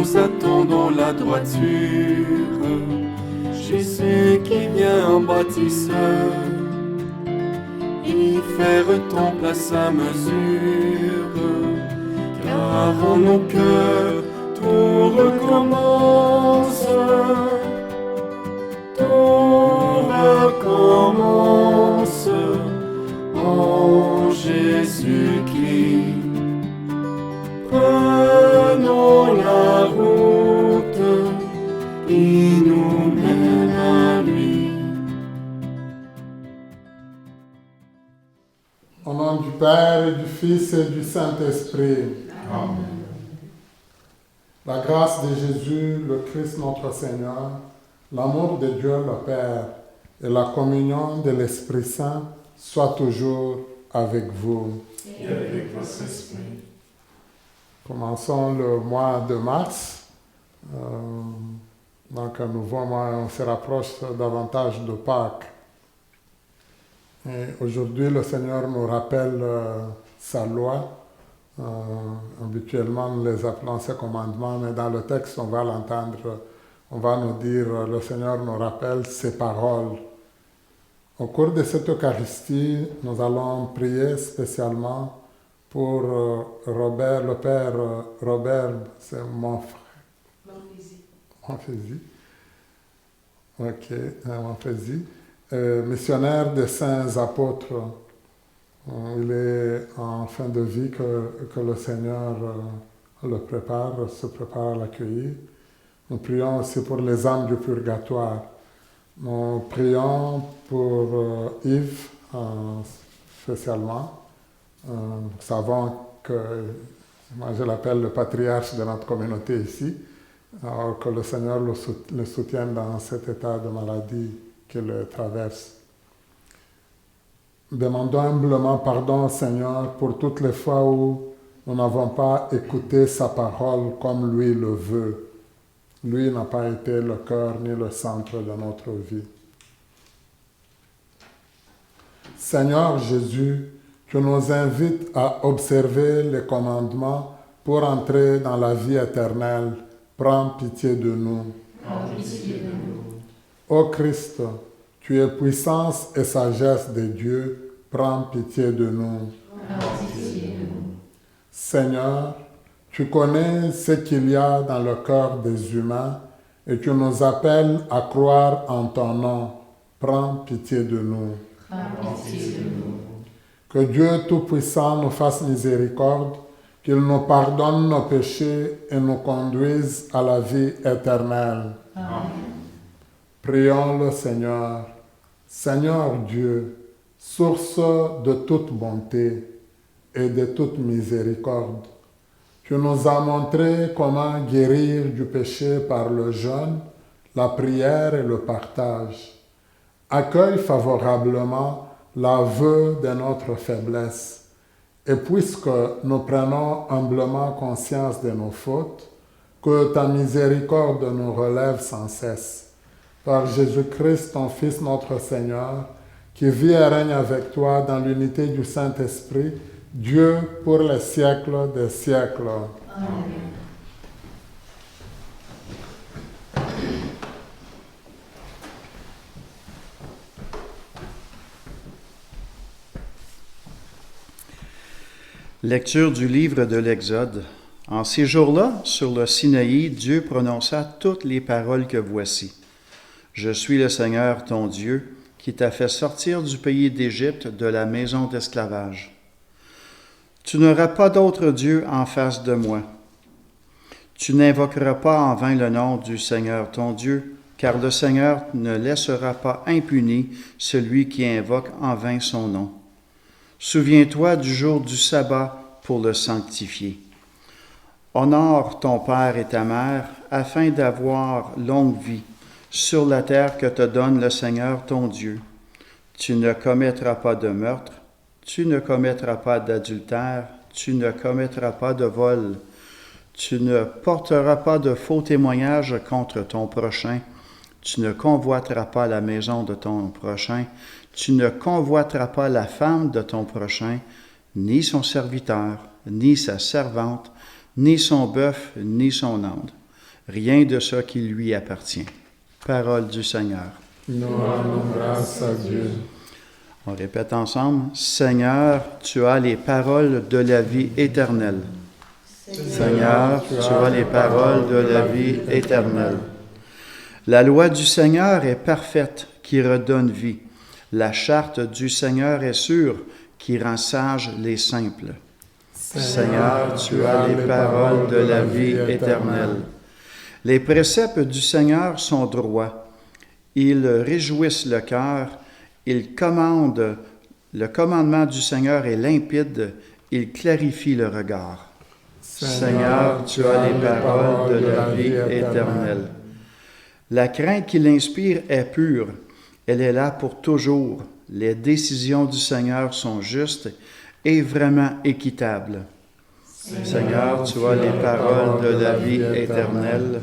nous attendons la droiture. Jésus qui vient en bâtisseur, y faire temple à sa mesure. Car en nos cœurs tout recommence, tout recommence en Jésus-Christ. Prenons la route qui nous mène à lui. Au nom du Père et du Fils et du Saint-Esprit. Amen. La grâce de Jésus, le Christ notre Seigneur, l'amour de Dieu le Père et la communion de l'Esprit Saint soient toujours avec vous. Et avec votre esprit. Commençons le mois de mars. Donc un nouveau mois, on se rapproche davantage de Pâques. Et aujourd'hui, le Seigneur nous rappelle sa loi. Habituellement, nous les appelons ses commandements, mais dans le texte, on va l'entendre, on va nous dire, le Seigneur nous rappelle ses paroles. Au cours de cette Eucharistie, nous allons prier spécialement pour Robert, le père Robert, c'est mon frère. Monfézy. Ok, Monfézy. Missionnaire des saints apôtres. Il est en fin de vie que le Seigneur le prépare, se prépare à l'accueillir. Nous prions aussi pour les âmes du purgatoire. Nous prions pour Yves spécialement. Nous savons que, moi je l'appelle le patriarche de notre communauté ici, alors que le Seigneur le soutienne dans cet état de maladie qu'il traverse. Demandons humblement pardon au Seigneur pour toutes les fois où nous n'avons pas écouté sa parole comme lui le veut. Lui n'a pas été le cœur ni le centre de notre vie. Seigneur Jésus, tu nous invites à observer les commandements pour entrer dans la vie éternelle. Prends pitié de nous. Prends pitié de nous. Ô Christ, tu es puissance et sagesse de Dieu. Prends pitié de nous. Prends pitié de nous. Seigneur, tu connais ce qu'il y a dans le cœur des humains et tu nous appelles à croire en ton nom. Prends pitié de nous. Prends pitié de nous. Que Dieu Tout-Puissant nous fasse miséricorde, qu'il nous pardonne nos péchés et nous conduise à la vie éternelle. Amen. Prions le Seigneur. Seigneur Dieu, source de toute bonté et de toute miséricorde, tu nous as montré comment guérir du péché par le jeûne, la prière et le partage. Accueille favorablement l'aveu de notre faiblesse. Et puisque nous prenons humblement conscience de nos fautes, que ta miséricorde nous relève sans cesse. Par Jésus-Christ, ton Fils notre Seigneur, qui vit et règne avec toi dans l'unité du Saint-Esprit, Dieu pour les siècles des siècles. Amen. Lecture du livre de l'Exode. En ces jours-là, sur le Sinaï, Dieu prononça toutes les paroles que voici. Je suis le Seigneur ton Dieu, qui t'a fait sortir du pays d'Égypte, de la maison d'esclavage. Tu n'auras pas d'autre Dieu en face de moi. Tu n'invoqueras pas en vain le nom du Seigneur ton Dieu, car le Seigneur ne laissera pas impuni celui qui invoque en vain son nom. Souviens-toi du jour du sabbat pour le sanctifier. Honore ton père et ta mère, afin d'avoir longue vie sur la terre que te donne le Seigneur ton Dieu. Tu ne commettras pas de meurtre, tu ne commettras pas d'adultère, tu ne commettras pas de vol, tu ne porteras pas de faux témoignages contre ton prochain, tu ne convoiteras pas la maison de ton prochain, tu ne convoiteras pas la femme de ton prochain, ni son serviteur, ni sa servante, ni son bœuf, ni son âne. rien de ce qui lui appartient. Parole du Seigneur. Nous rendons grâce à Dieu. On répète ensemble. Seigneur, tu as les paroles de la vie éternelle. Seigneur, tu as les paroles de la vie éternelle. La loi du Seigneur est parfaite, qui redonne vie. La charte du Seigneur est sûre, qui rend sages les simples. Seigneur, tu as les paroles de la vie éternelle. Les préceptes du Seigneur sont droits. Ils réjouissent le cœur. Le commandement du Seigneur est limpide. Il clarifie le regard. Seigneur, tu as les paroles de la vie éternelle. La crainte qu'il inspire est pure. Elle est là pour toujours. Les décisions du Seigneur sont justes et vraiment équitables. Seigneur, tu as les paroles de la vie éternelle.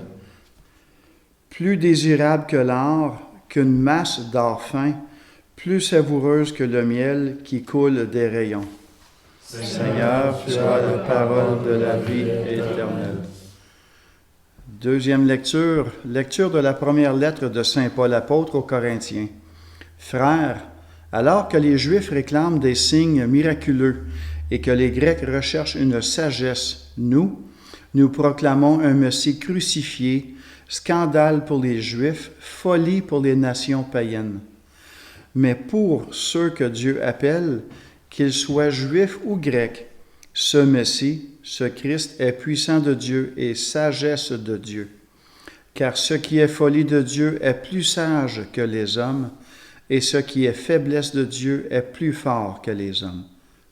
Plus désirable que l'or, qu'une masse d'or fin, plus savoureuse que le miel qui coule des rayons. Seigneur, tu as la parole de la vie éternelle. Deuxième lecture de la première lettre de Saint Paul apôtre aux Corinthiens. Frères, alors que les Juifs réclament des signes miraculeux et que les Grecs recherchent une sagesse, nous proclamons un Messie crucifié, scandale pour les Juifs, folie pour les nations païennes. Mais pour ceux que Dieu appelle, qu'ils soient Juifs ou Grecs, ce Messie, ce Christ est puissant de Dieu et sagesse de Dieu. Car ce qui est folie de Dieu est plus sage que les hommes, et ce qui est faiblesse de Dieu est plus fort que les hommes.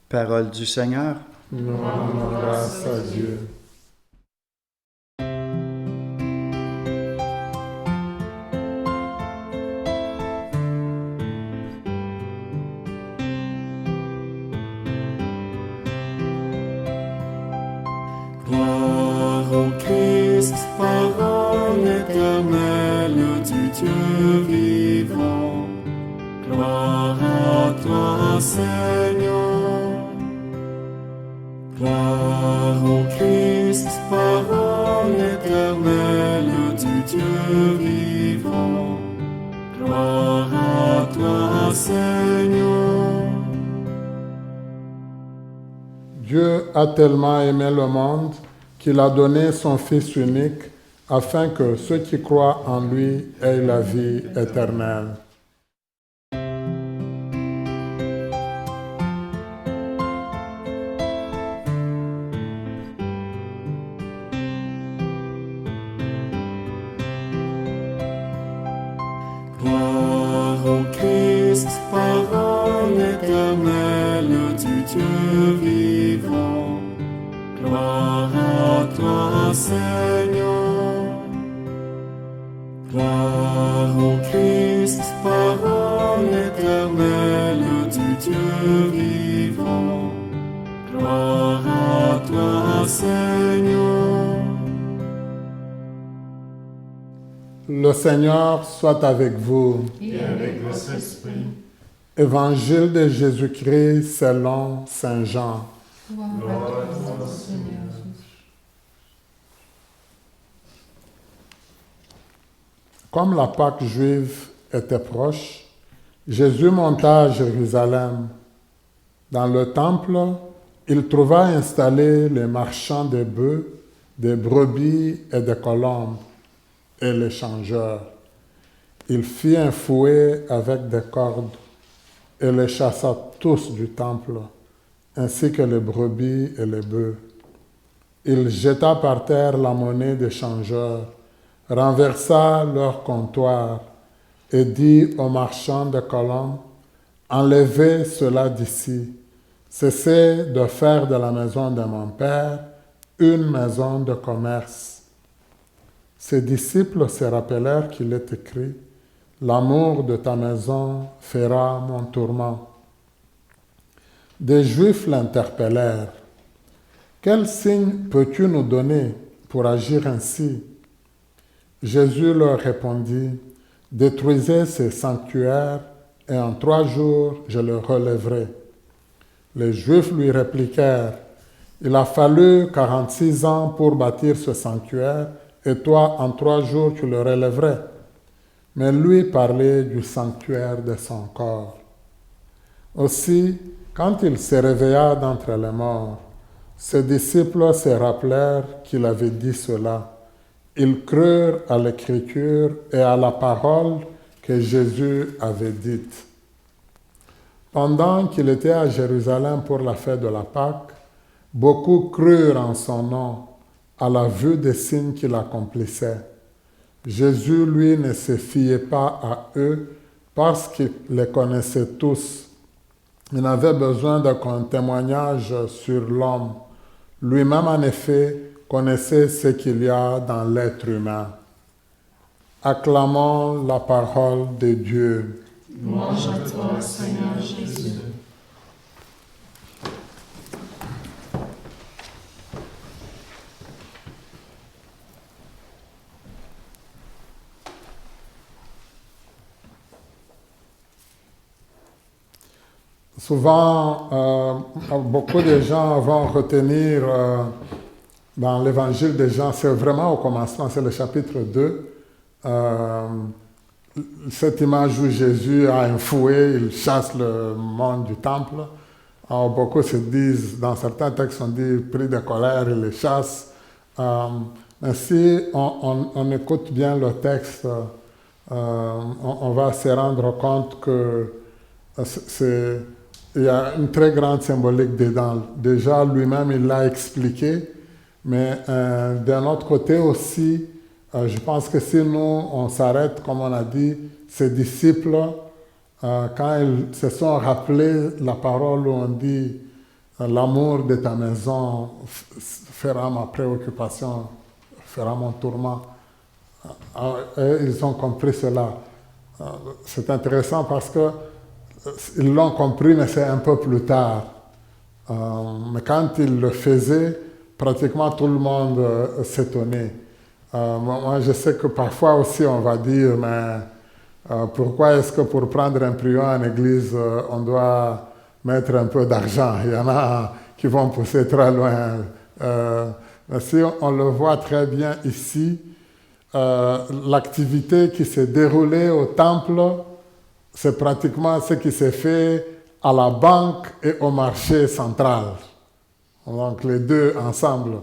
Parole du Seigneur. Nous rendons grâce à Dieu. Gloire au Christ, parole éternelle du Dieu vivant. Gloire à toi, Seigneur. Gloire au Christ, parole éternelle du Dieu vivant. Gloire à toi, Seigneur. Dieu a tellement aimé le monde qu'il a donné son Fils unique afin que ceux qui croient en lui aient la vie éternelle. Gloire au Christ, parole éternelle du Dieu vivant. Gloire à toi, Seigneur. Gloire au Christ, parole éternelle du Dieu vivant. Gloire à toi, Seigneur. Le Seigneur soit avec vous. Et avec votre esprit. Évangile de Jésus-Christ selon Saint Jean. Gloire à toi, Seigneur. Comme la Pâque juive était proche, Jésus monta à Jérusalem. Dans le temple, il trouva installés les marchands des bœufs, des brebis et des colombes, et les changeurs. Il fit un fouet avec des cordes et les chassa tous du temple, ainsi que les brebis et les bœufs. Il jeta par terre la monnaie des changeurs, renversa leur comptoir et dit aux marchands de colombes, « Enlevez cela d'ici, cessez de faire de la maison de mon Père une maison de commerce. » Ses disciples se rappelèrent qu'il est écrit, « L'amour de ta maison fera mon tourment. » Des Juifs l'interpellèrent. « Quel signe peux-tu nous donner pour agir ainsi ?» Jésus leur répondit, « Détruisez ces sanctuaires, et en 3 jours je le relèverai. » Les Juifs lui répliquèrent, « Il a fallu 46 ans pour bâtir ce sanctuaire, et toi, en 3 jours, tu le relèverais. Mais lui parlait du sanctuaire de son corps. Aussi, quand il se réveilla d'entre les morts, ses disciples se rappelèrent qu'il avait dit cela. Ils crurent à l'Écriture et à la parole que Jésus avait dite. Pendant qu'il était à Jérusalem pour la fête de la Pâque, beaucoup crurent en son nom à la vue des signes qu'il accomplissait. Jésus, lui, ne se fiait pas à eux parce qu'il les connaissait tous. Il n'avait besoin d'aucun témoignage sur l'homme. Lui-même, en effet, connaissait ce qu'il y a dans l'être humain. Acclamons la parole de Dieu. Louange à toi, Seigneur Jésus. Souvent, beaucoup de gens vont retenir dans l'évangile de Jean, c'est vraiment au commencement, c'est le chapitre 2, cette image où Jésus a un fouet, il chasse le monde du temple. Alors, beaucoup se disent, dans certains textes, on dit pris de colère, il les chasse. Mais si on écoute bien le texte, on va se rendre compte que il y a une très grande symbolique dedans. Déjà, lui-même, il l'a expliqué, mais d'un autre côté aussi, je pense que si nous, on s'arrête, comme on a dit, ses disciples, quand ils se sont rappelés la parole où on dit « L'amour de ta maison fera ma préoccupation, fera mon tourment », ils ont compris cela. C'est intéressant parce que ils l'ont compris, mais c'est un peu plus tard. Mais quand ils le faisaient, pratiquement tout le monde s'étonnait. Moi, je sais que parfois aussi, on va dire, mais pourquoi est-ce que pour prendre un prion en église, on doit mettre un peu d'argent? Il y en a qui vont pousser très loin. Mais si on le voit très bien ici, l'activité qui s'est déroulée au temple, c'est pratiquement ce qui s'est fait à la banque et au marché central. Donc les deux ensemble.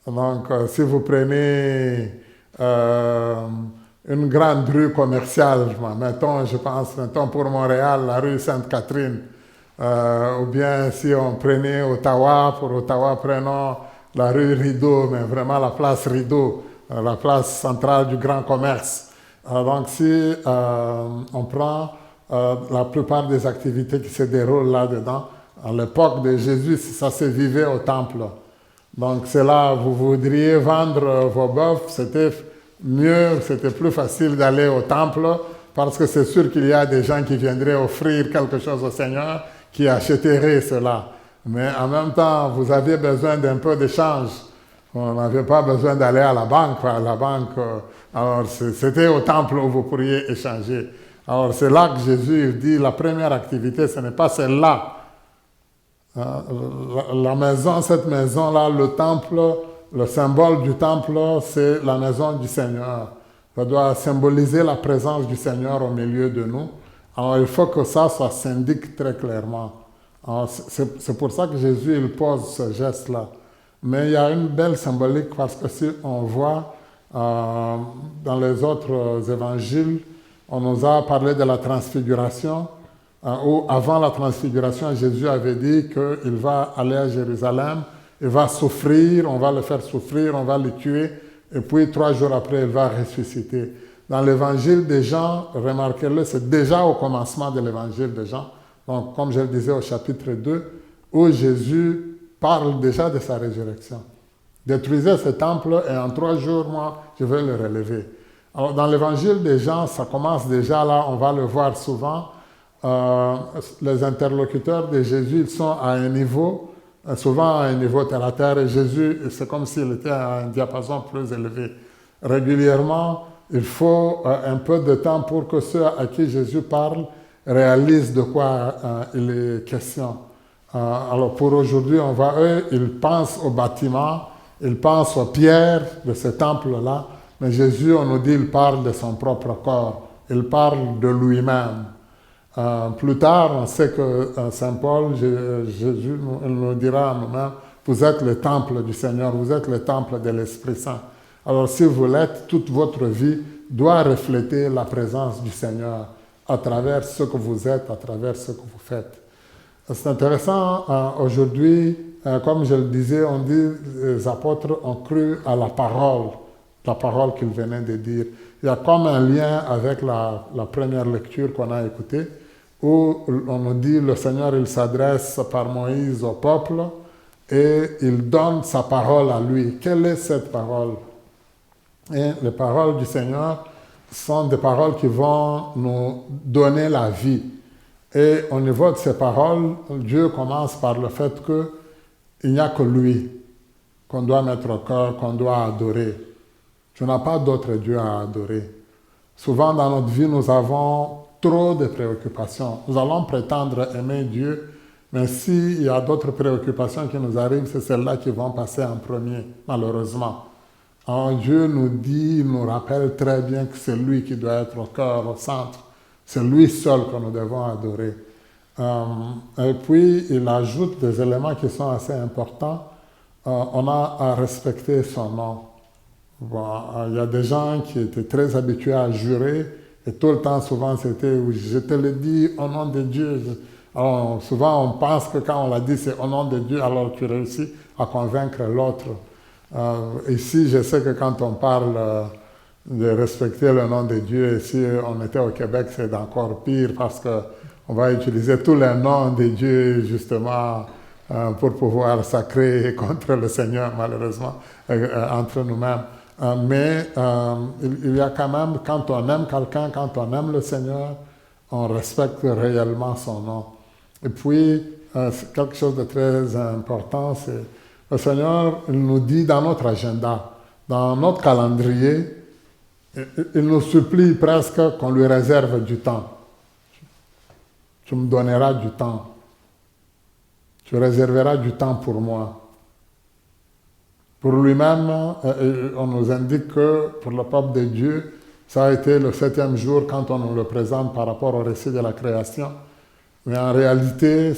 Donc si vous prenez une grande rue commerciale, mettons pour Montréal, la rue Sainte-Catherine, ou bien si on prenait Ottawa, pour Ottawa, prenons la rue Rideau, mais vraiment la place Rideau, la place centrale du grand commerce. Donc si on prend la plupart des activités qui se déroulent là-dedans, à l'époque de Jésus, ça se vivait au temple. Donc c'est là, vous voudriez vendre vos bœufs, c'était mieux, c'était plus facile d'aller au temple, parce que c'est sûr qu'il y a des gens qui viendraient offrir quelque chose au Seigneur, qui achèteraient cela. Mais en même temps, vous aviez besoin d'un peu d'échange. On n'avait pas besoin d'aller à la banque. Alors c'était au temple où vous pourriez échanger. Alors c'est là que Jésus dit, la première activité, ce n'est pas celle-là. La maison, cette maison-là, le temple, le symbole du temple, c'est la maison du Seigneur. Ça doit symboliser la présence du Seigneur au milieu de nous. Alors il faut que ça s'indique très clairement. C'est pour ça que Jésus il pose ce geste-là. Mais il y a une belle symbolique parce que si on voit dans les autres évangiles, on nous a parlé de la transfiguration, où avant la transfiguration, Jésus avait dit qu'il va aller à Jérusalem, il va souffrir, on va le faire souffrir, on va le tuer, et puis 3 jours après, il va ressusciter. Dans l'évangile de Jean, remarquez-le, c'est déjà au commencement de l'évangile de Jean, donc comme je le disais au chapitre 2, où Jésus parle déjà de sa résurrection. Détruisez ce temple et en 3 jours, moi, je vais le relever. Alors, dans l'évangile des Jean, ça commence déjà là, on va le voir souvent. Les interlocuteurs de Jésus, ils sont à un niveau, souvent à un niveau terre à terre, et Jésus, c'est comme s'il était à un diapason plus élevé. Régulièrement, il faut un peu de temps pour que ceux à qui Jésus parle réalisent de quoi il est question. Alors pour aujourd'hui, eux, ils pensent au bâtiment il pense aux pierres de ce temple-là, mais Jésus, on nous dit, il parle de son propre corps, il parle de lui-même. Plus tard, on sait que Saint Paul, Jésus nous dira à nous-mêmes, vous êtes le temple du Seigneur, vous êtes le temple de l'Esprit Saint. Alors si vous l'êtes, toute votre vie doit refléter la présence du Seigneur à travers ce que vous êtes, à travers ce que vous faites. C'est intéressant, aujourd'hui, comme je le disais, on dit les apôtres ont cru à la parole qu'ils venaient de dire. Il y a comme un lien avec la première lecture qu'on a écoutée, où on nous dit le Seigneur, il s'adresse par Moïse au peuple et il donne sa parole à lui. Quelle est cette parole? Et les paroles du Seigneur sont des paroles qui vont nous donner la vie. Et au niveau de ces paroles, Dieu commence par le fait qu'il n'y a que lui qu'on doit mettre au cœur, qu'on doit adorer. Tu n'as pas d'autre Dieu à adorer. Souvent dans notre vie, nous avons trop de préoccupations. Nous allons prétendre aimer Dieu, mais s'il y a d'autres préoccupations qui nous arrivent, c'est celles-là qui vont passer en premier, malheureusement. Alors Dieu nous dit, il nous rappelle très bien que c'est lui qui doit être au cœur, au centre. C'est lui seul que nous devons adorer. Et puis, il ajoute des éléments qui sont assez importants. On a à respecter son nom. Bon, il y a des gens qui étaient très habitués à jurer, et tout le temps, souvent, c'était « je te le dis au nom de Dieu ». Alors, souvent, on pense que quand on l'a dit, c'est au nom de Dieu, alors tu réussis à convaincre l'autre. Ici, je sais que quand on parle de respecter le nom de Dieu, et si on était au Québec, c'est encore pire parce qu'on va utiliser tous les noms de Dieu justement pour pouvoir sacrer contre le Seigneur, malheureusement, entre nous-mêmes. Mais il y a quand même, quand on aime quelqu'un, quand on aime le Seigneur, on respecte réellement son nom. Et puis, c'est quelque chose de très important, c'est le Seigneur, il nous dit dans notre agenda, dans notre calendrier, il nous supplie presque qu'on lui réserve du temps. Tu me donneras du temps. Tu réserveras du temps pour moi. Pour lui-même, on nous indique que pour le peuple de Dieu, ça a été le 7e jour quand on nous le présente par rapport au récit de la création. Mais en réalité,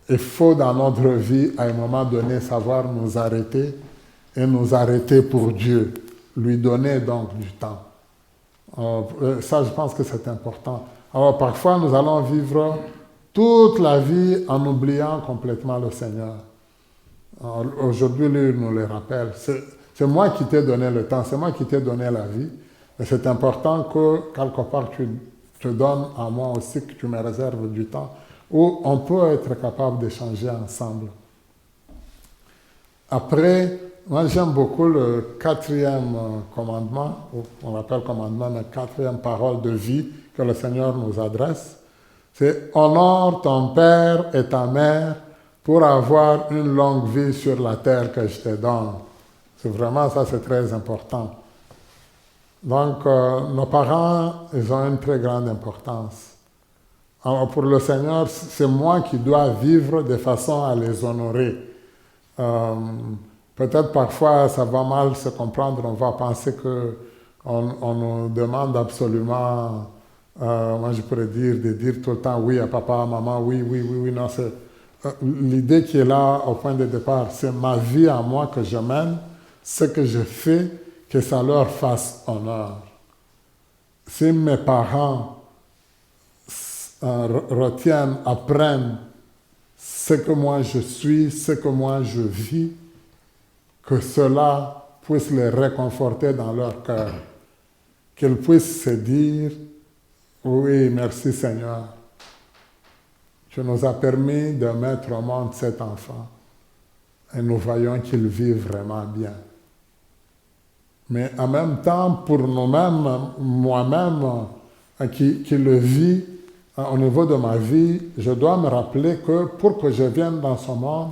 il faut dans notre vie, à un moment donné, savoir nous arrêter et nous arrêter pour Dieu. Lui donner donc du temps. Ça, je pense que c'est important. Alors, parfois, nous allons vivre toute la vie en oubliant complètement le Seigneur. Aujourd'hui, lui, il nous le rappelle. C'est moi qui t'ai donné le temps, c'est moi qui t'ai donné la vie. Et c'est important que, quelque part, tu te donnes à moi aussi, que tu me réserves du temps, où on peut être capable d'échanger ensemble. Après, moi, j'aime beaucoup le 4e commandement, on l'appelle commandement, mais 4e parole de vie que le Seigneur nous adresse. C'est « Honore ton père et ta mère pour avoir une longue vie sur la terre que je te donne. » C'est vraiment ça, c'est très important. Donc, nos parents, ils ont une très grande importance. Alors, pour le Seigneur, c'est moi qui dois vivre de façon à les honorer. Peut-être parfois ça va mal se comprendre, on va penser qu'on nous demande absolument, moi je pourrais dire, de dire tout le temps oui à papa, à maman, oui, non, c'est l'idée qui est là au point de départ, c'est ma vie à moi que je mène, ce que je fais, que ça leur fasse honneur. Si mes parents retiennent, apprennent ce que moi je suis, ce que moi je vis, que cela puisse les réconforter dans leur cœur, qu'ils puissent se dire « Oui, merci Seigneur, tu nous as permis de mettre au monde cet enfant et nous voyons qu'il vit vraiment bien. » Mais en même temps, pour nous-mêmes, moi-même, qui le vis au niveau de ma vie, je dois me rappeler que pour que je vienne dans ce monde,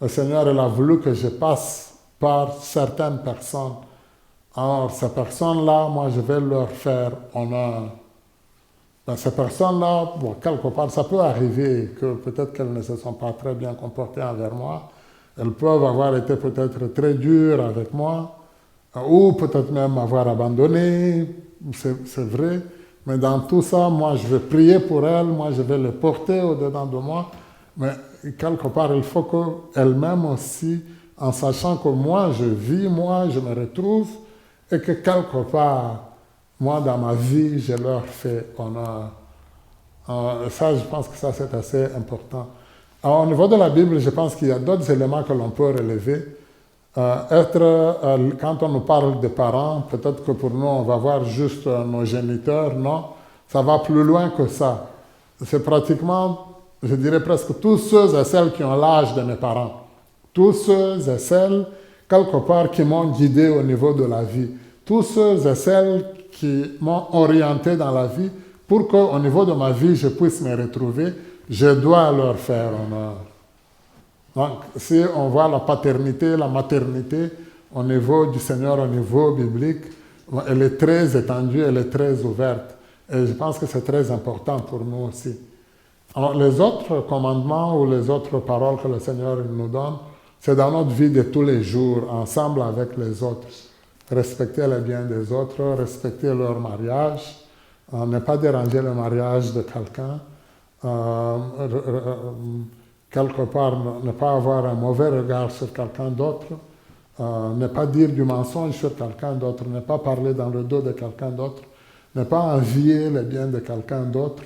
le Seigneur il a voulu que je passe par certaines personnes. Alors, ces personnes-là, moi, je vais leur faire honneur. Dans ces personnes-là, bon, quelque part, ça peut arriver que peut-être qu'elles ne se sont pas très bien comportées envers moi. Elles peuvent avoir été peut-être très dures avec moi, ou peut-être même m'avoir abandonné, c'est vrai. Mais dans tout ça, moi, je vais prier pour elles, moi, je vais les porter au-dedans de moi. Mais quelque part, il faut qu'elles-mêmes aussi, en sachant que moi, je vis, moi, je me retrouve, et que quelque part, moi, dans ma vie, je leur fais honneur. Ça, je pense que ça, c'est assez important. Alors, au niveau de la Bible, je pense qu'il y a d'autres éléments que l'on peut relever. Quand on nous parle de parents, peut-être que pour nous, on va voir juste nos géniteurs. Non, ça va plus loin que ça. C'est pratiquement, je dirais presque tous ceux et celles qui ont l'âge de mes parents. Tous ceux et celles, quelque part, qui m'ont guidé au niveau de la vie. Tous ceux et celles qui m'ont orienté dans la vie pour qu'au niveau de ma vie, je puisse me retrouver, je dois leur faire honneur. Donc, si on voit la paternité, la maternité au niveau du Seigneur, au niveau biblique, elle est très étendue, elle est très ouverte. Et je pense que c'est très important pour nous aussi. Alors, les autres commandements ou les autres paroles que le Seigneur nous donne, c'est dans notre vie de tous les jours, ensemble avec les autres. Respecter les biens des autres, respecter leur mariage, ne pas déranger le mariage de quelqu'un, quelque part ne pas avoir un mauvais regard sur quelqu'un d'autre, ne pas dire du mensonge sur quelqu'un d'autre, ne pas parler dans le dos de quelqu'un d'autre, ne pas envier les biens de quelqu'un d'autre,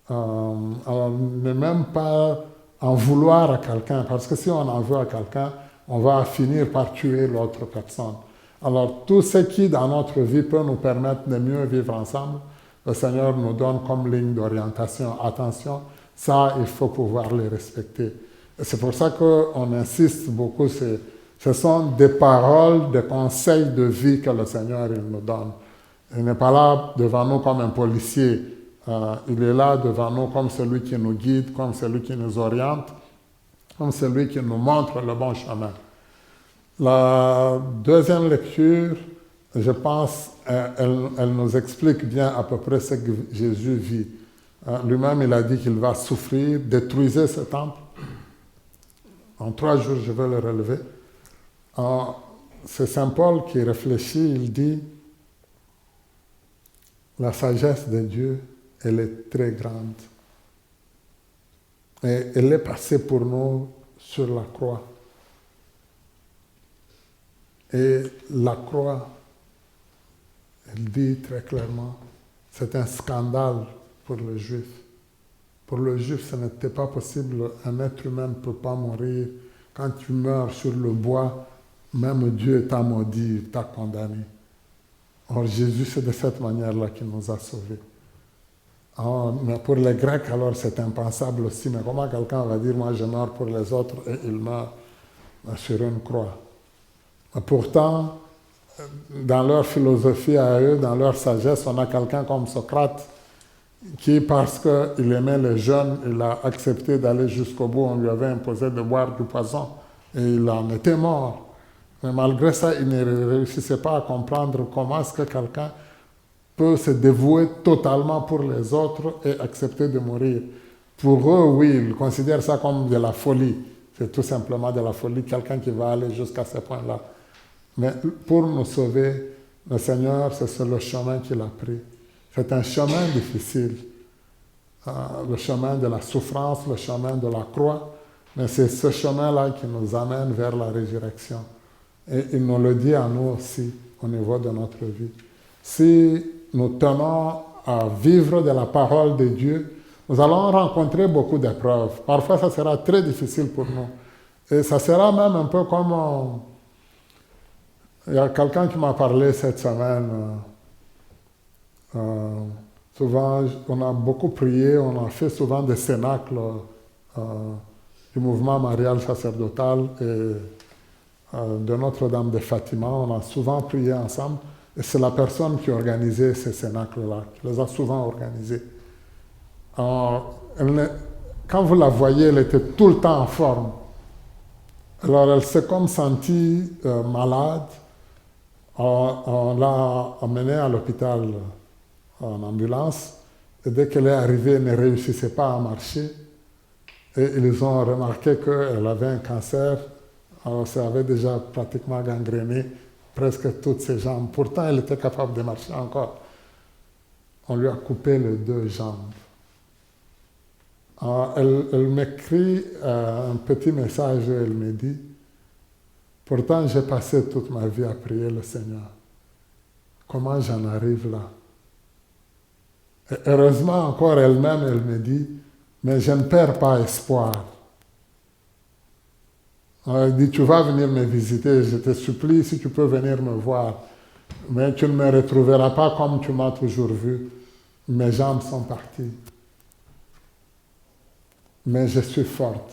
alors ne même pas en vouloir à quelqu'un, parce que si on en veut à quelqu'un, on va finir par tuer l'autre personne. Alors tout ce qui dans notre vie peut nous permettre de mieux vivre ensemble, le Seigneur nous donne comme ligne d'orientation. Attention, ça, il faut pouvoir les respecter. Et c'est pour ça qu'on insiste beaucoup. Ce sont des paroles, des conseils de vie que le Seigneur il nous donne. Il n'est pas là devant nous comme un policier. Il est là devant nous comme celui qui nous guide, comme celui qui nous oriente, comme celui qui nous montre le bon chemin. La deuxième lecture, je pense, elle nous explique bien à peu près ce que Jésus vit. Lui-même, il a dit qu'il va souffrir, détruisez ce temple. En 3 jours, je vais le relever. C'est Saint Paul qui réfléchit, il dit, la sagesse de Dieu, elle est très grande. Et elle est passée pour nous sur la croix. Et la croix, elle dit très clairement, c'est un scandale pour le juif. Pour le juif, ce n'était pas possible. Un être humain ne peut pas mourir. Quand tu meurs sur le bois, même Dieu t'a maudit, t'a condamné. Or, Jésus, c'est de cette manière-là qu'il nous a sauvés. Mais pour les Grecs, alors, c'est impensable aussi. Mais comment quelqu'un va dire, moi, je meurs pour les autres et il meurt sur une croix? Pourtant, dans leur philosophie à eux, dans leur sagesse, on a quelqu'un comme Socrate qui, parce qu'il aimait les jeunes, il a accepté d'aller jusqu'au bout. On lui avait imposé de boire du poison et il en était mort. Mais malgré ça, il ne réussissait pas à comprendre comment est-ce que quelqu'un peut se dévouer totalement pour les autres et accepter de mourir. Pour eux, oui, ils considèrent ça comme de la folie. C'est tout simplement de la folie, quelqu'un qui va aller jusqu'à ce point-là. Mais pour nous sauver, le Seigneur, c'est le chemin qu'il a pris. C'est un chemin difficile. Le chemin de la souffrance, le chemin de la croix. Mais c'est ce chemin-là qui nous amène vers la résurrection. Et il nous le dit à nous aussi, au niveau de notre vie. Si nous tenons à vivre de la parole de Dieu, nous allons rencontrer beaucoup d'épreuves. Parfois, ça sera très difficile pour nous. Et ça sera même un peu comme... Il y a quelqu'un qui m'a parlé cette semaine. Souvent, on a beaucoup prié, on a fait souvent des cénacles du mouvement marial sacerdotal et de Notre-Dame de Fatima. On a souvent prié ensemble. Et c'est la personne qui organisait ces cénacles-là, qui les a souvent organisés. Quand vous la voyez, elle était tout le temps en forme. Alors elle s'est comme sentie malade. On l'a emmenée à l'hôpital en ambulance. Et dès qu'elle est arrivée, elle ne réussissait pas à marcher. Et ils ont remarqué qu'elle avait un cancer Alors, ça avait déjà pratiquement gangréné presque toutes ses jambes. Pourtant, elle était capable de marcher encore. On lui a coupé les 2 jambes. Alors, elle m'écrit un petit message et elle me dit, pourtant j'ai passé toute ma vie à prier le Seigneur. Comment j'en arrive là? Et heureusement encore elle-même, elle me dit, mais je ne perds pas espoir. Alors, elle dit, tu vas venir me visiter, je te supplie si tu peux venir me voir. Mais tu ne me retrouveras pas comme tu m'as toujours vu. Mes jambes sont parties. Mais je suis forte.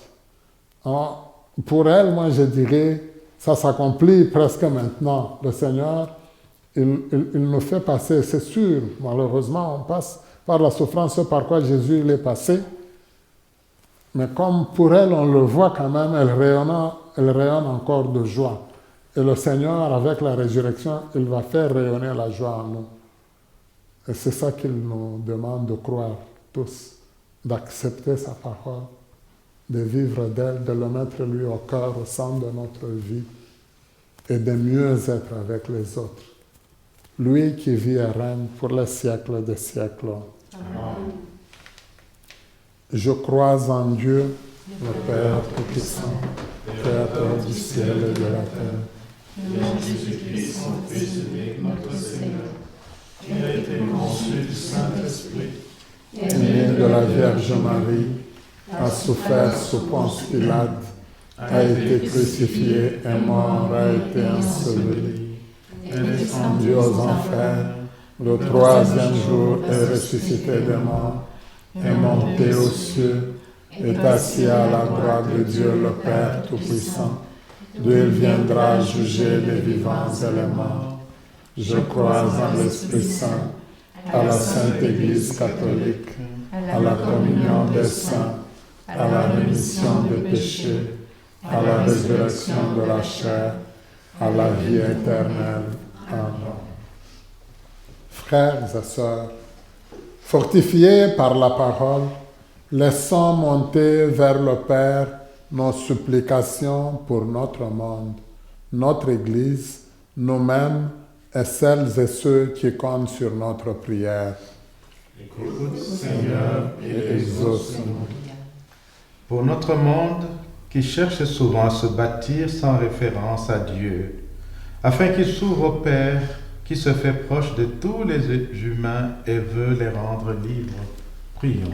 Alors, pour elle, moi je dirais, ça s'accomplit presque maintenant. Le Seigneur, il nous fait passer, c'est sûr, malheureusement, on passe par la souffrance par quoi Jésus il est passé. Mais comme pour elle, on le voit quand même, elle rayonne encore de joie. Et le Seigneur, avec la résurrection, il va faire rayonner la joie en nous. Et c'est ça qu'il nous demande de croire tous, d'accepter sa parole, de vivre d'elle, de le mettre lui au cœur, au centre de notre vie et de mieux être avec les autres. Lui qui vit et règne pour les siècles des siècles. Amen. Je crois en Dieu, le Père Tout-Puissant, Créateur du ciel et de la terre, et en Jésus-Christ, son Fils unique, notre Seigneur, qui a été conçu du Saint-Esprit, né de la Vierge Marie, a souffert sous Ponce Pilate, a été crucifié, est mort, a été enseveli, est descendu aux enfers, le 3e jour est ressuscité des morts, est monté aux cieux, est assis à la droite de Dieu le Père Tout-Puissant, d'où il viendra juger les vivants et les morts. Je crois en l'Esprit Saint, à la Sainte Église catholique, à la communion des saints, à la rémission des péchés, à la résurrection de la chair, à la vie éternelle. Amen. Frères et sœurs, fortifiés par la parole, laissons monter vers le Père nos supplications pour notre monde, notre Église, nous-mêmes et celles et ceux qui comptent sur notre prière. Écoute, Seigneur, Et exauce-nous. pour notre monde qui cherche souvent à se bâtir sans référence à Dieu, afin qu'il s'ouvre au Père qui se fait proche de tous les humains et veut les rendre libres. Prions.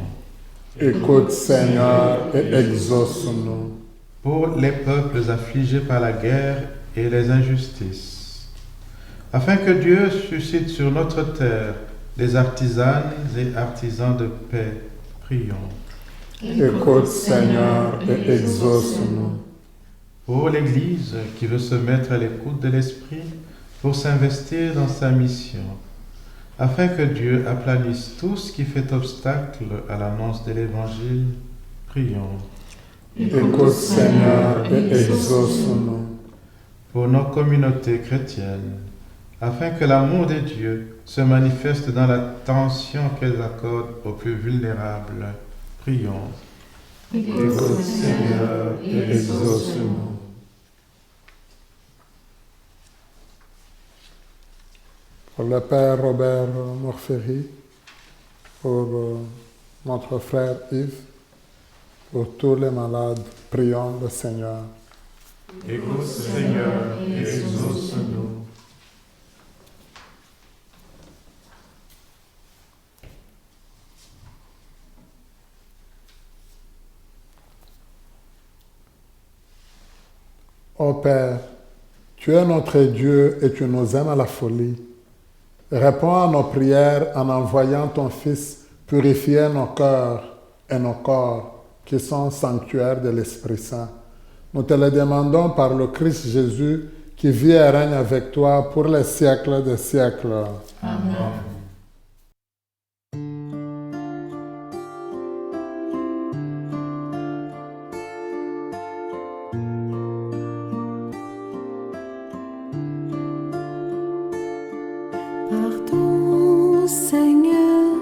Écoute, Seigneur, et exauce-nous. Pour les peuples affligés par la guerre et les injustices, afin que Dieu suscite sur notre terre des artisanes et artisans de paix. Prions. Écoute, Seigneur, et exauce-nous. Pour l'Église qui veut se mettre à l'écoute de l'Esprit pour s'investir dans sa mission, afin que Dieu aplanisse tout ce qui fait obstacle à l'annonce de l'Évangile. Prions. Écoute, Seigneur, et exauce-nous. Pour nos communautés chrétiennes, afin que l'amour de Dieu se manifeste dans l'attention qu'elles accordent aux plus vulnérables. Prions. Écoute, Seigneur, et exauce-nous. Pour le Père Robert Morphéry, pour notre frère Yves, pour tous les malades, prions le Seigneur. Écoute, Seigneur, et exauce-nous. Ô Père, tu es notre Dieu et tu nous aimes à la folie. Réponds à nos prières en envoyant ton Fils purifier nos cœurs et nos corps qui sont sanctuaires de l'Esprit Saint. Nous te le demandons par le Christ Jésus qui vit et règne avec toi pour les siècles des siècles. Amen. Pardon, Seigneur,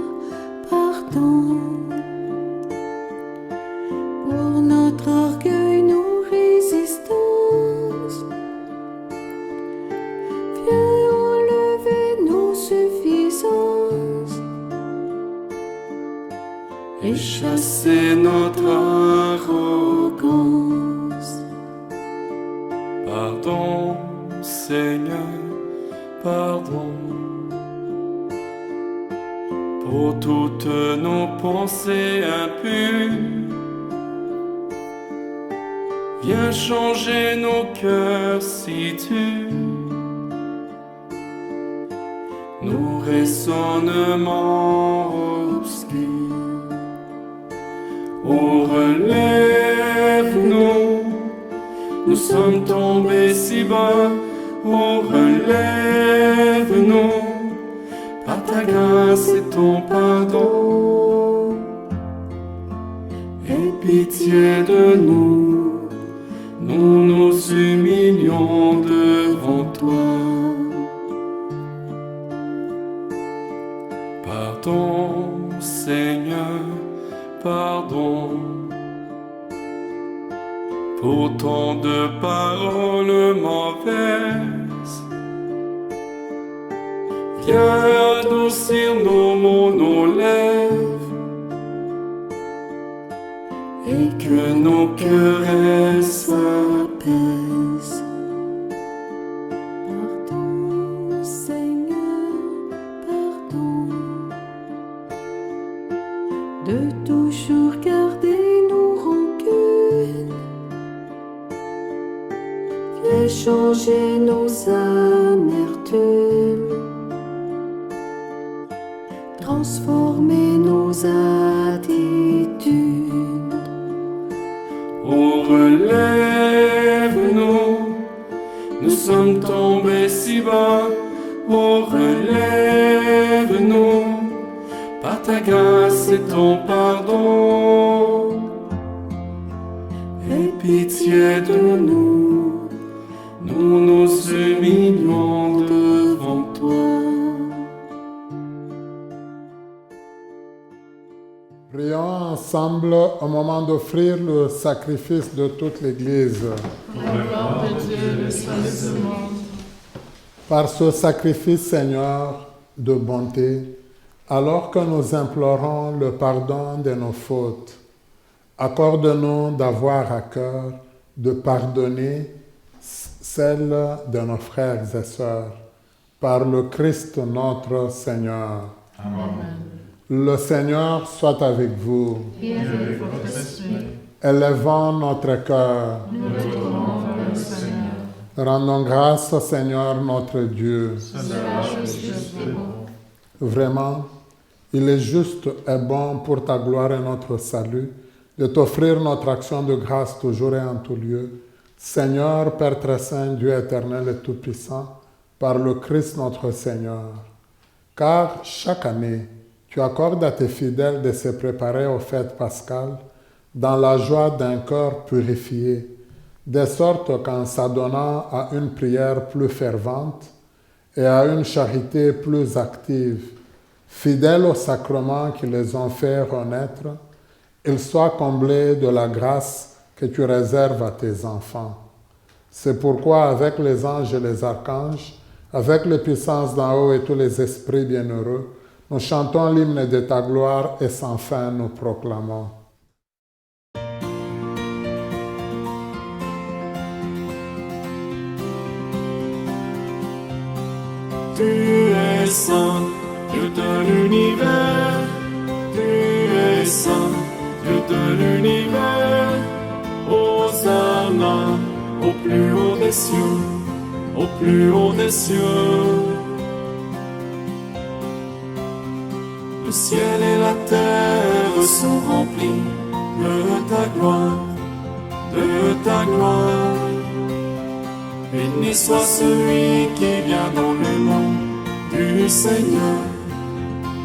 pardon. Pour notre orgueil, nous résistons. chasser notre arrogance. Pardon, Seigneur, pardon, pour toutes nos pensées impures. Viens changer nos cœurs si tu nos raisonnements obscurs. Oh, relève-nous, nous sommes tombés si bas. Oh, relève-nous, par ta grâce et ton pardon. Aie pitié de nous, nous nous humilions devant toi. Pardon, Seigneur, pardon, pour tant de paroles mauvaises. Viens adoucir nos mots, nos lèvres, et que nos cœurs s'apaisent. Pardon, Seigneur, pardon, de toujours garder nos rancunes. Viens changer nos amertumes, transformer nos attitudes. Oh, relève-nous, nous sommes tombés si bas. Oh, relève-nous, par ta grâce et ton pardon. Aie pitié de nous, nous nous humilions devant toi. Prions ensemble au moment d'offrir le sacrifice de toute l'Église. Pour la gloire de Dieu, le salut du monde. Par ce sacrifice, Seigneur, de bonté, alors que nous implorons le pardon de nos fautes, accorde-nous d'avoir à cœur de pardonner celles de nos frères et sœurs, par le Christ notre Seigneur. Amen. Le Seigneur soit avec vous. Et avec votre esprit, Élevons notre cœur. nous le tournons vers le Seigneur. Rendons grâce au Seigneur notre Dieu. Cela est juste et bon. Vraiment, il est juste et bon pour ta gloire et notre salut de t'offrir notre action de grâce toujours et en tout lieu. Seigneur, Père très saint, Dieu éternel et tout-puissant, par le Christ notre Seigneur. Car chaque année, tu accordes à tes fidèles de se préparer aux fêtes pascales dans la joie d'un cœur purifié, de sorte qu'en s'adonnant à une prière plus fervente et à une charité plus active, fidèles aux sacrements qui les ont fait renaître, ils soient comblés de la grâce que tu réserves à tes enfants. C'est pourquoi avec les anges et les archanges, avec les puissances d'en haut et tous les esprits bienheureux, nous chantons l'hymne de ta gloire et sans fin nous proclamons. Tu es saint, Dieu de l'univers. Tu es saint, Dieu de l'univers. Hosanna, au plus haut des cieux, au plus haut des cieux. Le ciel et la terre sont remplis de ta gloire, de ta gloire. Béni soit celui qui vient dans le nom du Seigneur,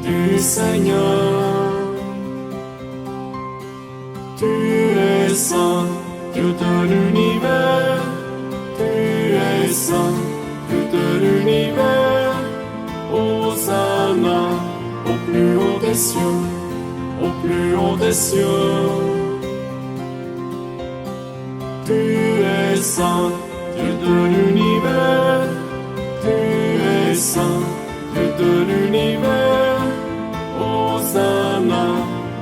du Seigneur. Tu es saint, Dieu de l'univers. Tu es saint, Dieu de l'univers. Hosanna, au plus haut des cieux, au plus haut des cieux. Tu es saint, Dieu de l'univers. Tu es saint, Dieu de l'univers. Hosanna,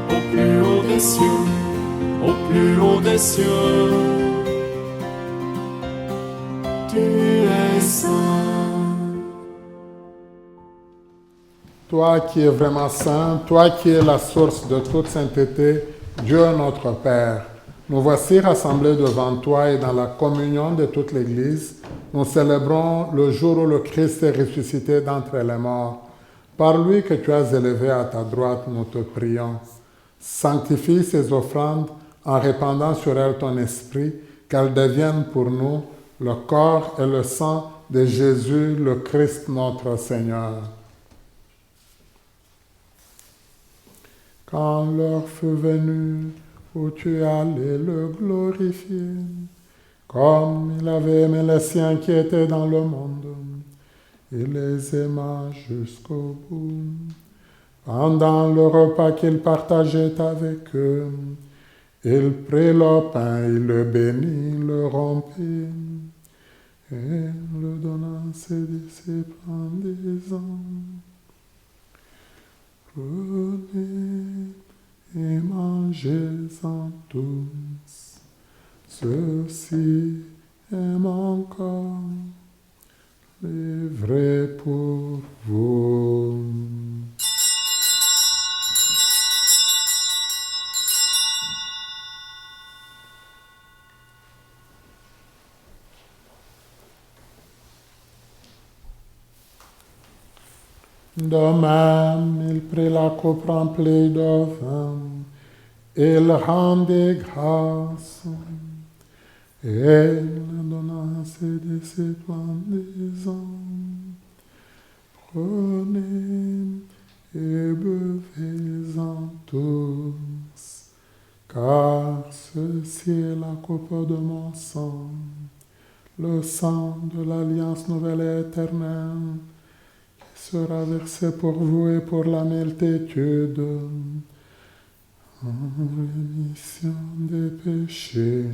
au plus haut cieux, au plus haut des cieux. Tu es saint. Toi qui es vraiment saint, toi qui es la source de toute sainteté, Dieu notre Père, nous voici rassemblés devant toi et dans la communion de toute l'Église, nous célébrons le jour où le Christ est ressuscité d'entre les morts. Par lui que tu as élevé à ta droite, nous te prions. Sanctifie ces offrandes en répandant sur elles ton esprit, qu'elles deviennent pour nous le corps et le sang de Jésus, le Christ notre Seigneur. Quand l'heure fut venue où tu allais le glorifier, comme il avait aimé les siens qui étaient dans le monde, il les aima jusqu'au bout. Pendant le repas qu'il partageait avec eux, il prit le pain, il le bénit, le rompit, et le donna à ses disciples en disant: Prenez et mangez-en tous. Ceci est mon corps, livré pour vous. De même, il prit la coupe remplie de vin, il rendit grâce, et le donna à ses disciples en disant: Prenez et buvez-en tous, car ceci est la coupe de mon sang, le sang de l'alliance nouvelle et éternelle, sera versé pour vous et pour la multitude en rémission des péchés.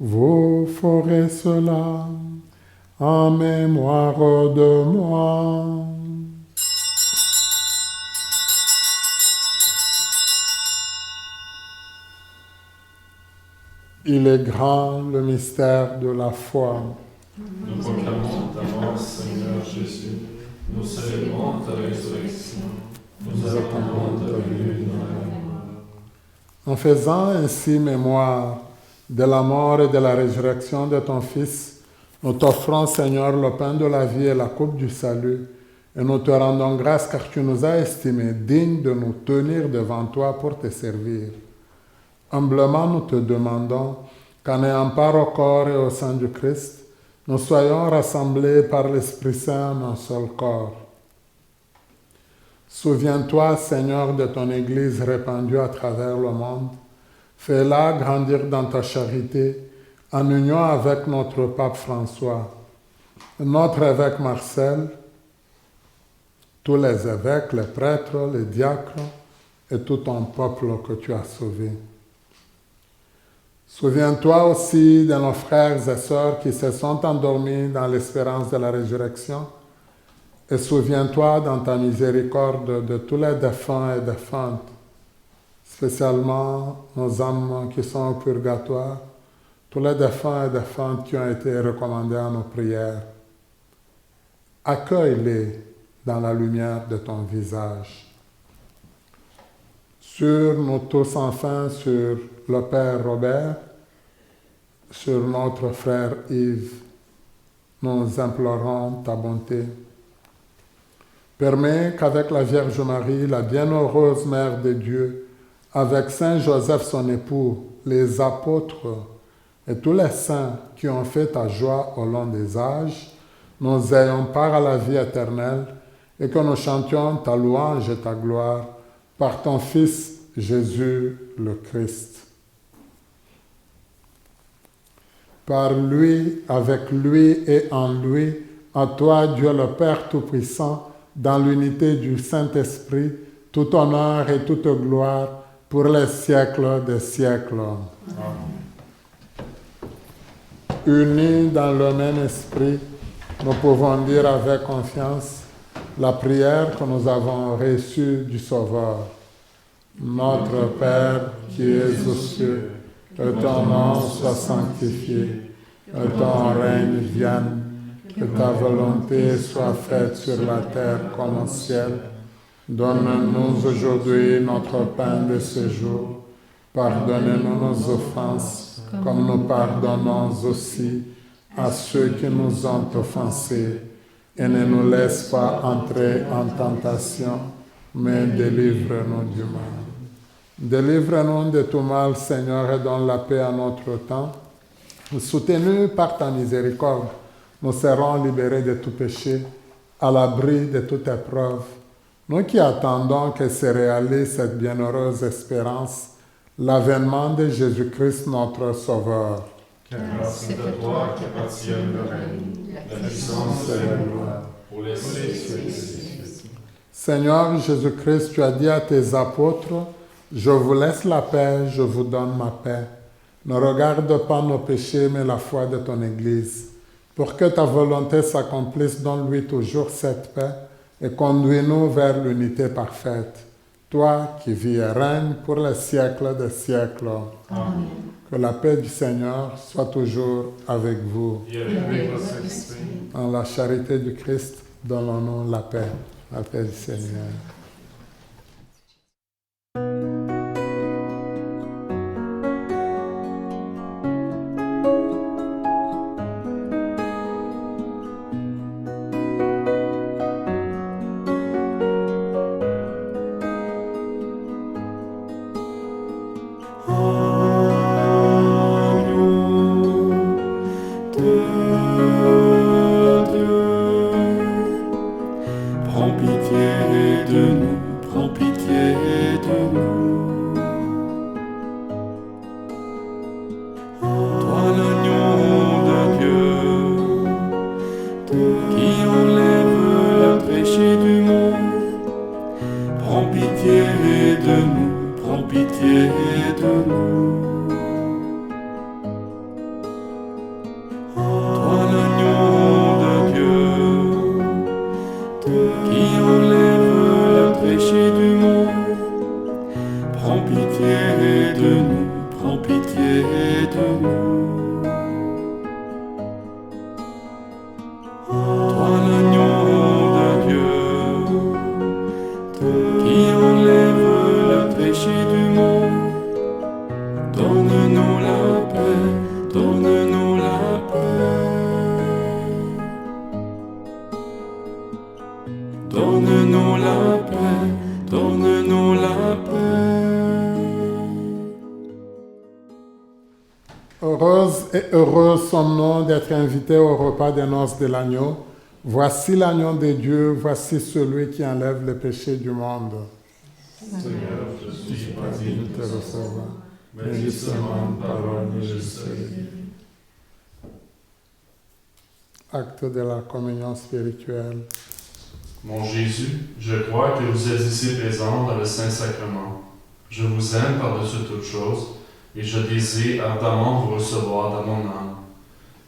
Vous ferez cela en mémoire de moi. Il est grand le mystère de la foi. Nous proclamons ta mort, Seigneur Jésus. Nous célébrons ta résurrection. Nous attendons ta venue dans la mort. En faisant ainsi mémoire de la mort et de la résurrection de ton Fils, nous t'offrons, Seigneur, le pain de la vie et la coupe du salut, et nous te rendons grâce car tu nous as estimés dignes de nous tenir devant toi pour te servir. Humblement, nous te demandons qu'en ayant part au corps et au sang du Christ, nous soyons rassemblés par l'Esprit Saint en un seul corps. Souviens-toi, Seigneur, de ton Église répandue à travers le monde. Fais-la grandir dans ta charité, en union avec notre pape François, notre évêque Marcel, tous les évêques, les prêtres, les diacres et tout ton peuple que tu as sauvé. Souviens-toi aussi de nos frères et sœurs qui se sont endormis dans l'espérance de la résurrection, et souviens-toi dans ta miséricorde de tous les défunts et défuntes, spécialement nos âmes qui sont au purgatoire, tous les défunts et défuntes qui ont été recommandés à nos prières. Accueille-les dans la lumière de ton visage. Sur nous tous enfin, sur le Père Robert, sur notre frère Yves, nous implorons ta bonté. Permets qu'avec la Vierge Marie, la bienheureuse Mère de Dieu, avec Saint Joseph son époux, les apôtres et tous les saints qui ont fait ta joie au long des âges, nous ayons part à la vie éternelle et que nous chantions ta louange et ta gloire par ton Fils Jésus le Christ. Par lui, avec lui et en lui, à toi, Dieu le Père Tout-Puissant, dans l'unité du Saint-Esprit, tout honneur et toute gloire pour les siècles des siècles. Unis dans le même esprit, nous pouvons dire avec confiance la prière que nous avons reçue du Sauveur. Notre Père qui es aux cieux, que ton nom soit sanctifié, que ton règne vienne, que ta volonté soit faite sur la terre comme au ciel. Donne-nous aujourd'hui notre pain de ce jour. Pardonnez-nous nos offenses, comme nous pardonnons aussi à ceux qui nous ont offensés. Et ne nous laisse pas entrer en tentation, mais délivre-nous du mal. Délivre-nous de tout mal, Seigneur, et donne la paix à notre temps. Soutenus par ta miséricorde, nous serons libérés de tout péché, à l'abri de toute épreuve. Nous qui attendons que se réalise cette bienheureuse espérance, l'avènement de Jésus-Christ notre Sauveur. Car c'est à toi qu'appartiennent le règne, la puissance et la gloire, pour les siècles. Seigneur Jésus-Christ, tu as dit à tes apôtres, « Je vous laisse la paix, je vous donne ma paix. Ne regarde pas nos péchés, mais la foi de ton Église. Pour que ta volonté s'accomplisse, donne-lui toujours cette paix et conduis-nous vers l'unité parfaite. Toi qui vis et règnes pour les siècles des siècles. Amen. Que la paix du Seigneur soit toujours avec vous. Et avec votre esprit. En la charité du Christ, donnons-nous la paix du Seigneur. Heureuse et heureux sommes-nous d'être invités au repas des noces de l'agneau. Voici l'agneau de Dieu, voici celui qui enlève le péché du monde. Seigneur, je suis pas digne de te recevoir, mais dis seulement une parole et je serai guéri. Acte de la communion spirituelle. Mon Jésus, je crois que vous êtes ici présent dans le Saint-Sacrement. Je vous aime par-dessus toute chose et je désire ardemment vous recevoir dans mon âme.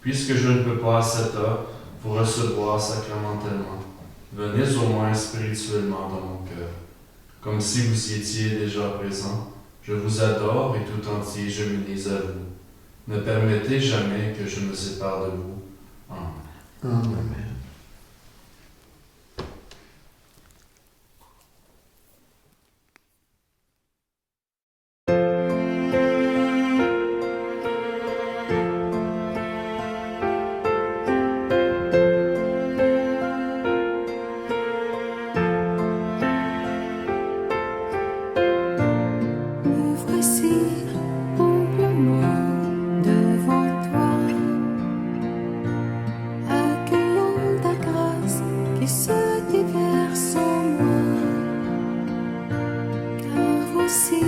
Puisque je ne peux pas à cette heure vous recevoir sacramentellement, venez au moins spirituellement dans mon cœur. Comme si vous y étiez déjà présent, je vous adore et tout entier je m'unis à vous. Ne permettez jamais que je me sépare de vous. Amen. Amen. Me voici humblement devant toi, accueillant ta grâce qui se déverse en moi. Car voici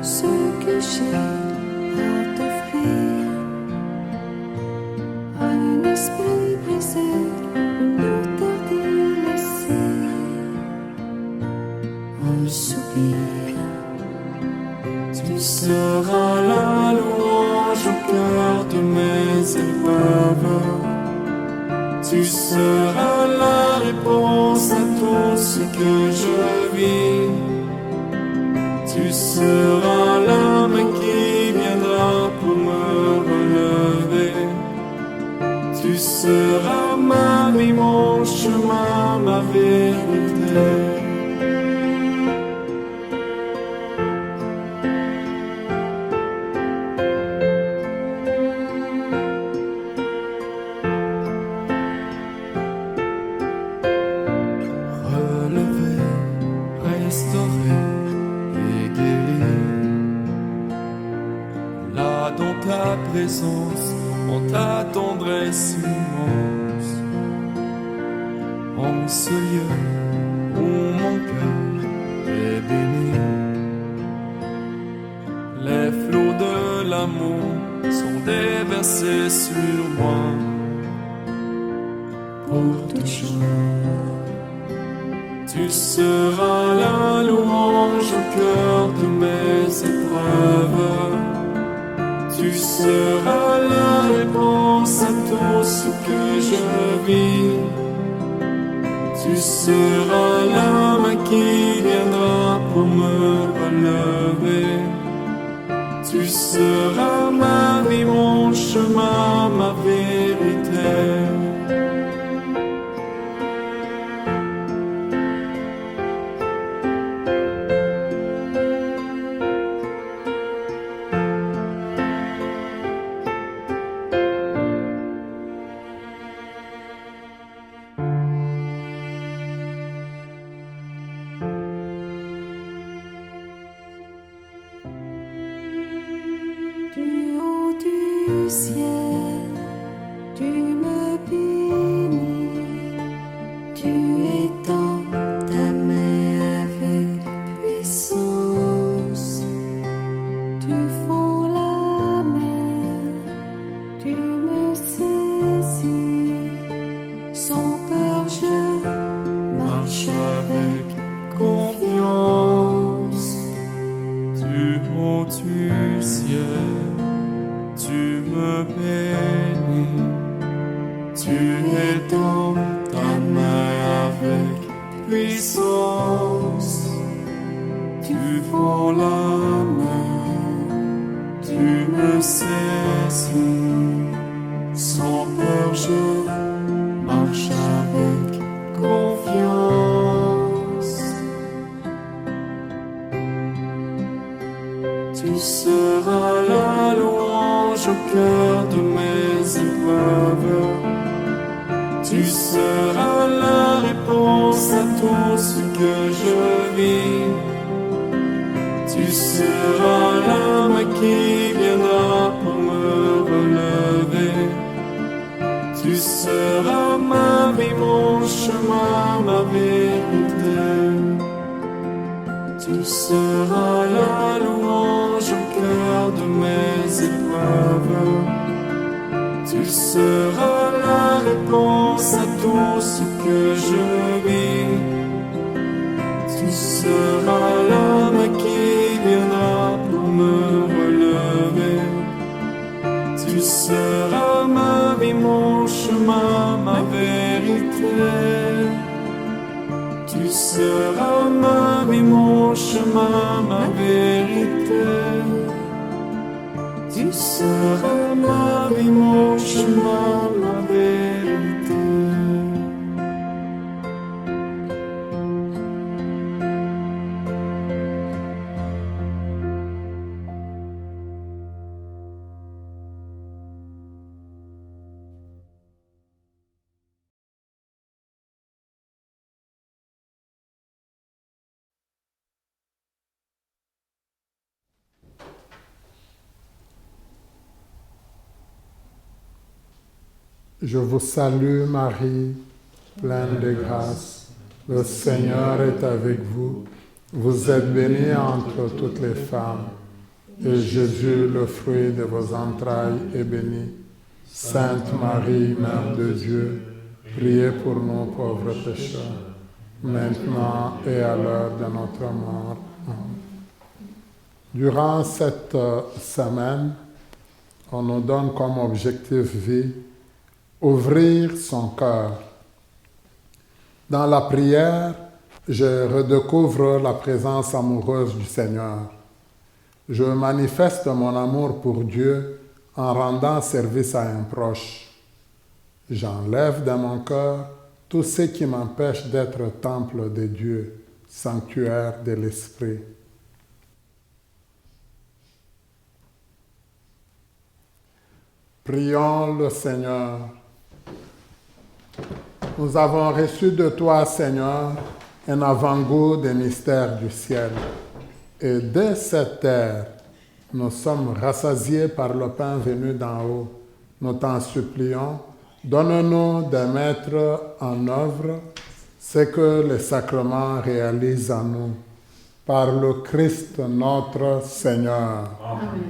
ce que j'ai à t'offrir, un esprit brisé, une terre délaissée, un soupir. Tu seras la louange au cœur de mes épreuves. Tu seras la réponse ma vérité. Relevé, restauré et guéri, là dans ta présence, en ta tendresse immense, en ce lieu où mon cœur est béni, les flots de l'amour sont déversés sur moi pour toujours. Tu seras la louange au cœur de mes épreuves. Tu seras la réponse à tout ce que je vis. Tu seras la main qui viendra pour me relever. Tu seras ma vie, mon chemin, ma vérité. Du haut du ciel, tu me bénis, tu étends ta main avec puissance, tu fends la main, tu me saisis, sans peur je marche avec Confiance, du haut du ciel, tu me bénis, tu étends ta main avec puissance, tu fends la main, tu me saisis, sans peur je marche avec confiance. Tu seras la louange au cœur de mes épreuves. Tu seras la réponse à tout ce que je vis. Tu seras la main qui viendra pour me relever. Tu seras ma vie, mon chemin, ma vérité. Tu seras la louange au cœur de mes épreuves. Tu seras la réponse à tout ce que je vis. Tu seras la main qui viendra pour me relever. Tu seras ma vie, mon chemin, ma vérité. Tu seras ma vie, mon chemin, ma vérité. Tu seras ma vie, mon chemin, ma vérité. Je vous salue Marie, pleine de grâce. Le Seigneur est avec vous. Vous êtes bénie entre toutes les femmes. Et Jésus, le fruit de vos entrailles, est béni. Sainte Marie, Mère de Dieu, priez pour nous pauvres pécheurs, maintenant et à l'heure de notre mort. Amen. Durant cette semaine, on nous donne comme objectif vie ouvrir son cœur. Dans la prière, je redécouvre la présence amoureuse du Seigneur. Je manifeste mon amour pour Dieu en rendant service à un proche. J'enlève de mon cœur tout ce qui m'empêche d'être temple de Dieu, sanctuaire de l'Esprit. Prions le Seigneur. Nous avons reçu de toi, Seigneur, un avant-goût des mystères du ciel. Et dès cette terre, nous sommes rassasiés par le pain venu d'en haut. Nous t'en supplions, donne-nous de mettre en œuvre ce que les sacrements réalisent en nous. Par le Christ notre Seigneur. Amen.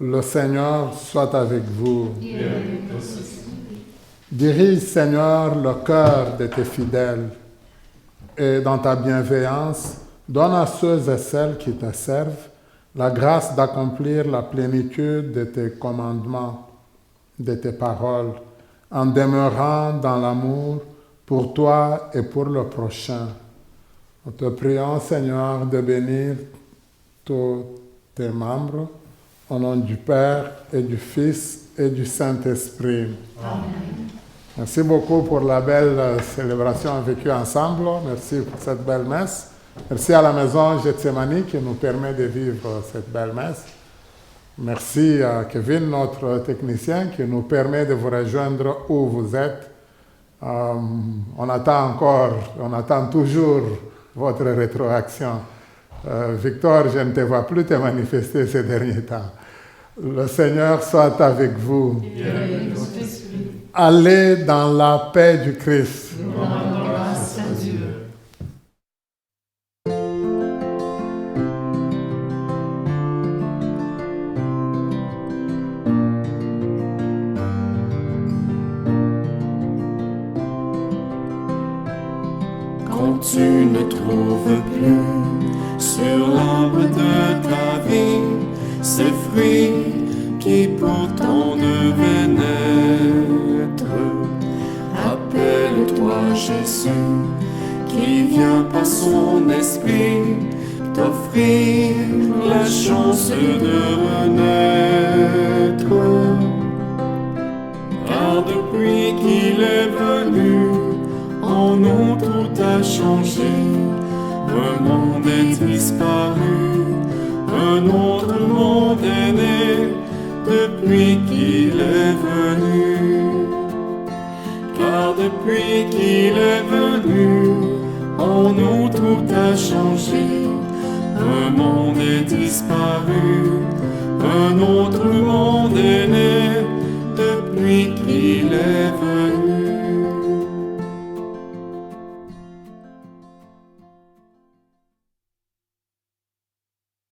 Le Seigneur soit avec vous. Et avec toi aussi. Dirige, Seigneur, le cœur de tes fidèles et dans ta bienveillance, donne à ceux et celles qui te servent la grâce d'accomplir la plénitude de tes commandements, de tes paroles, en demeurant dans l'amour pour toi et pour le prochain. Nous te prions, Seigneur, de bénir tous tes membres, au nom du Père et du Fils et du Saint-Esprit. Amen. Merci beaucoup pour la belle célébration vécue ensemble. Merci pour cette belle messe. Merci à la maison Gethsemane qui nous permet de vivre cette belle messe. Merci à Kevin, notre technicien, qui nous permet de vous rejoindre où vous êtes. On attend toujours votre rétroaction. Victor, je ne te vois plus te manifester ces derniers temps. Le Seigneur soit avec vous. Allez dans la paix du Christ. Nous rendons grâce à Dieu. Quand tu ne trouves plus sur l'arbre de ta vie ces fruits qui pourtant devaient naître, appelle-toi Jésus qui vient par son esprit t'offrir la chance de renaître. Car depuis qu'il est venu, en nous tout a changé. Un monde est disparu, un autre monde est né depuis qu'il est venu. Car depuis qu'il est venu, en nous tout a changé. Un monde est disparu,